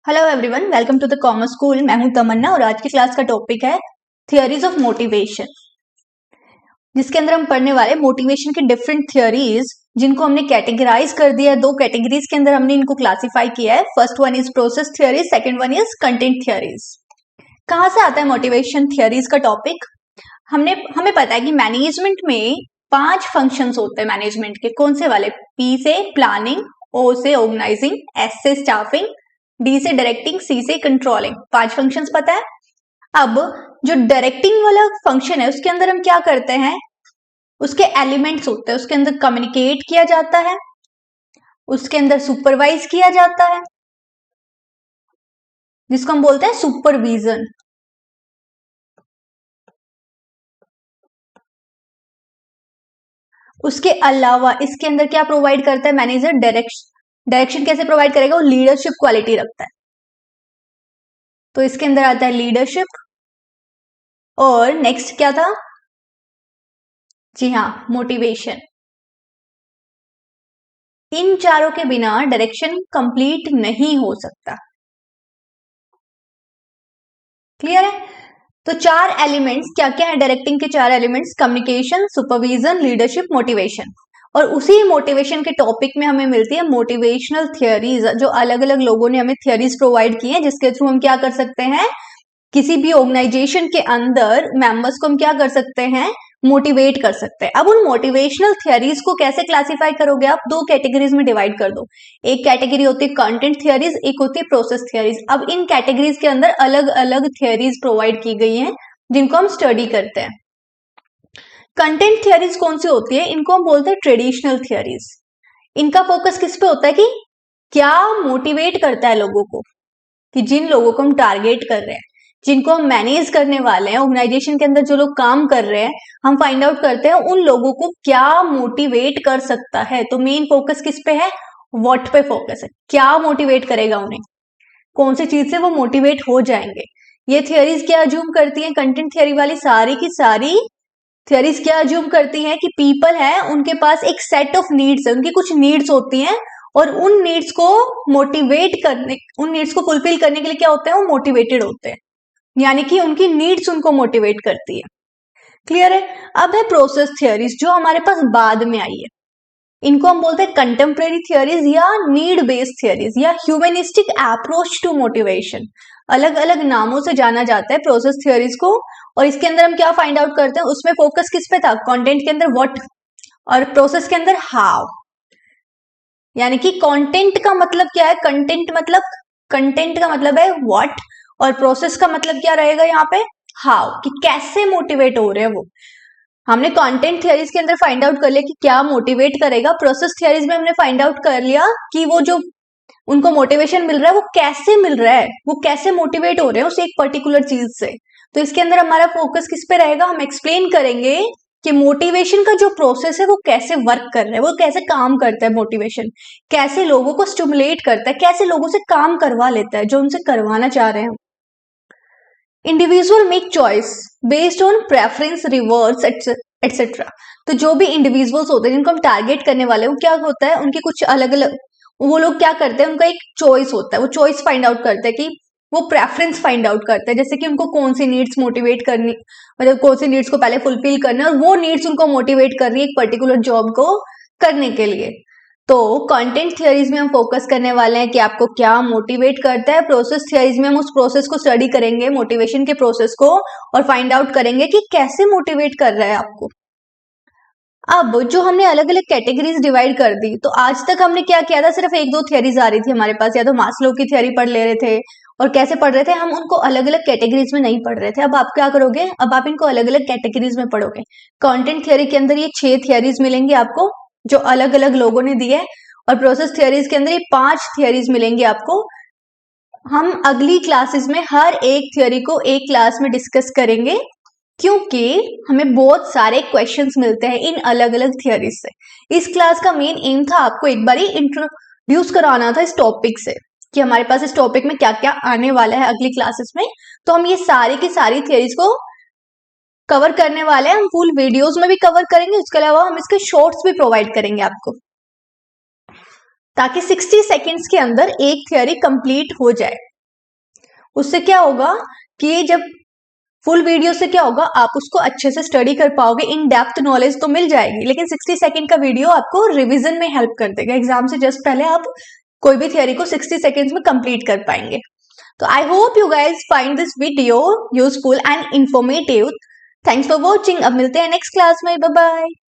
Hello everyone, welcome to the commerce school. मैं हूं तमन्ना और आज की क्लास का टॉपिक है थियरीज ऑफ मोटिवेशन, जिसके अंदर हम पढ़ने वाले मोटिवेशन की डिफरेंट थियरीज, जिनको हमने कैटेगराइज कर दिया है। दो कैटेगरीज के अंदर हमने इनको क्लासिफाई किया है। First one is process theory, second one is content theories. कहां से आता है मोटिवेशन थियरीज का टॉपिक? हमें पता है कि मैनेजमेंट में 5 फंक्शंस होते हैं मैनेजमेंट के। कौन से वाले? पी से प्लानिंग, ओ से ऑर्गेनाइजिंग, एस से स्टाफिंग, डी से डायरेक्टिंग, सी से कंट्रोलिंग। 5 फंक्शंस पता है। अब जो डायरेक्टिंग वाला फंक्शन है उसके अंदर हम क्या करते हैं, उसके एलिमेंट्स होते हैं। उसके अंदर कम्युनिकेट किया जाता है, उसके अंदर सुपरवाइज किया जाता है, जिसको हम बोलते हैं सुपरविजन। उसके अलावा इसके अंदर क्या प्रोवाइड करता है मैनेजर? डायरेक्शन कैसे प्रोवाइड करेगा? वो लीडरशिप क्वालिटी रखता है, तो इसके अंदर आता है लीडरशिप। और नेक्स्ट क्या था? जी हाँ, मोटिवेशन। इन चारों के बिना डायरेक्शन कंप्लीट नहीं हो सकता। क्लियर है? तो 4 एलिमेंट्स क्या क्या है डायरेक्टिंग के? 4 elements: communication, supervision, leadership, motivation. और उसी मोटिवेशन के टॉपिक में हमें मिलती है मोटिवेशनल थियरीज, जो अलग अलग लोगों ने हमें थियरीज प्रोवाइड की हैं, जिसके थ्रू हम क्या कर सकते हैं, किसी भी ऑर्गेनाइजेशन के अंदर मेंबर्स को हम क्या कर सकते हैं, मोटिवेट कर सकते हैं। अब उन मोटिवेशनल थियरीज को कैसे क्लासिफाई करोगे आप? 2 कैटेगरीज में डिवाइड कर दो। एक कैटेगरी होती है कंटेंट थियरीज, एक होती है प्रोसेस थियरीज। अब इन कैटेगरीज के अंदर अलग अलग थियरीज प्रोवाइड की गई हैं, जिनको हम स्टडी करते हैं। कंटेंट थियरीज कौन सी होती है? इनको हम बोलते हैं ट्रेडिशनल थियरीज। इनका फोकस किस पे होता है कि क्या मोटिवेट करता है लोगों को, कि जिन लोगों को हम टारगेट कर रहे हैं, जिनको हम मैनेज करने वाले हैं, ऑर्गेनाइजेशन के अंदर जो लोग काम कर रहे हैं, हम फाइंड आउट करते हैं उन लोगों को क्या मोटिवेट कर सकता है। तो मेन फोकस किस पे है? व्हाट पे फोकस है, क्या मोटिवेट करेगा उन्हें, कौन सी चीज से वो मोटिवेट हो जाएंगे। ये थियरीज क्या अज्यूम करती हैं? कंटेंट थियरी वाली सारी की सारी थियरीज क्या अज्यूम करती हैं कि पीपल है, उनके पास एक सेट ऑफ नीड्स है, उनकी कुछ नीड्स होती हैं, और उन नीड्स को मोटिवेट करने, उन नीड्स को फुलफिल करने के लिए क्या होते हैं, वो मोटिवेटेड होते हैं, यानी कि उनकी नीड्स उनको मोटिवेट करती है। क्लियर है? अब है प्रोसेस थियरीज, जो हमारे पास बाद में आई है। इनको हम बोलते हैं कंटेम्प्रेरी थियरीज या नीड बेस्ड थियरीज या ह्यूमनिस्टिक अप्रोच टू मोटिवेशन। अलग अलग नामों से जाना जाता है प्रोसेस थियरीज को। और इसके अंदर हम क्या फाइंड आउट करते हैं, उसमें फोकस किस पे था? कंटेंट के अंदर व्हाट, और प्रोसेस के अंदर हाउ। यानी कि कंटेंट का मतलब क्या है? कंटेंट का मतलब है व्हाट, और प्रोसेस का मतलब क्या रहेगा यहाँ पे? हाउ, कि कैसे मोटिवेट हो रहे हैं वो। हमने कंटेंट थियरीज के अंदर फाइंड आउट कर लिया कि क्या मोटिवेट करेगा। प्रोसेस थियरीज में हमने फाइंड आउट कर लिया कि वो जो उनको मोटिवेशन मिल रहा है वो कैसे मिल रहा है, वो कैसे मोटिवेट हो रहे हैं उस एक पर्टिकुलर चीज से। तो इसके अंदर हमारा फोकस किस पे रहेगा? हम एक्सप्लेन करेंगे कि मोटिवेशन का जो प्रोसेस है वो कैसे वर्क कर रहा है, वो कैसे काम करता है। मोटिवेशन कैसे लोगों को स्टिमुलेट करता है, कैसे लोगों से काम करवा लेता है जो उनसे करवाना चाह रहे हैं। Individual make choice based on preference, reverse etcetera. तो जो भी इंडिविजुअल्स होते हैं जिनको हम टारगेट करने वाले हैं, वो क्या होता है, उनके कुछ अलग अलग, वो लोग क्या करते हैं, उनका एक चॉइस होता है। वो चॉइस फाइंड आउट करते हैं कि वो प्रेफरेंस फाइंड आउट करते हैं, जैसे कि उनको कौन सी नीड्स मोटिवेट करनी, मतलब कौन सी नीड्स को पहले फुलफिल करना है, और वो नीड्स उनको मोटिवेट कर रही है एक पर्टिकुलर जॉब को करने के लिए। तो कंटेंट थियरीज में हम फोकस करने वाले हैं कि आपको क्या मोटिवेट करता है। प्रोसेस थियरीज में हम उस प्रोसेस को स्टडी करेंगे, मोटिवेशन के प्रोसेस को, और फाइंड आउट करेंगे कि कैसे मोटिवेट कर रहा है आपको। अब जो हमने अलग अलग कैटेगरीज डिवाइड कर दी, तो आज तक हमने क्या किया था, सिर्फ 1-2 थियरीज आ रही थी हमारे पास, या तो मास्लो की थियरी पढ़ ले रहे थे, और कैसे पढ़ रहे थे हम उनको अलग अलग कैटेगरीज में नहीं पढ़ रहे थे। अब आप क्या करोगे, अब आप इनको अलग अलग कैटेगरीज में पढ़ोगे। कंटेंट थियरी के अंदर ये 6 थियरीज मिलेंगी आपको, जो अलग अलग लोगों ने दी है, और प्रोसेस थियरीज के अंदर ये 5 थियरीज मिलेंगी आपको। हम अगली क्लासेस में हर एक थियरी को एक क्लास में डिस्कस करेंगे, क्योंकि हमें बहुत सारे क्वेश्चंस मिलते हैं इन अलग अलग थियरीज से। इस क्लास का मेन एम था आपको एक बारी इंट्रोड्यूस कराना था इस टॉपिक से, कि हमारे पास इस टॉपिक में क्या क्या आने वाला है अगली क्लासेस में। तो हम ये सारी की सारी थियरीज को कवर करने वाले हैं। हम फुल वीडियोस में भी कवर करेंगे, उसके अलावा हम इसके शॉर्ट्स भी प्रोवाइड करेंगे आपको, ताकि 60 सेकेंड्स के अंदर एक थियरी कंप्लीट हो जाए। उससे क्या होगा कि जब फुल वीडियो से क्या होगा, आप उसको अच्छे से स्टडी कर पाओगे, इन डेप्थ नॉलेज तो मिल जाएगी, लेकिन 60 सेकंड का वीडियो आपको रिवीजन में हेल्प कर देगा। एग्जाम से जस्ट पहले आप कोई भी थियोरी को 60 सेकंड्स में कंप्लीट कर पाएंगे। तो I hope you guys find this video useful and informative. Thanks for watching. अब मिलते हैं नेक्स्ट क्लास में। Bye bye.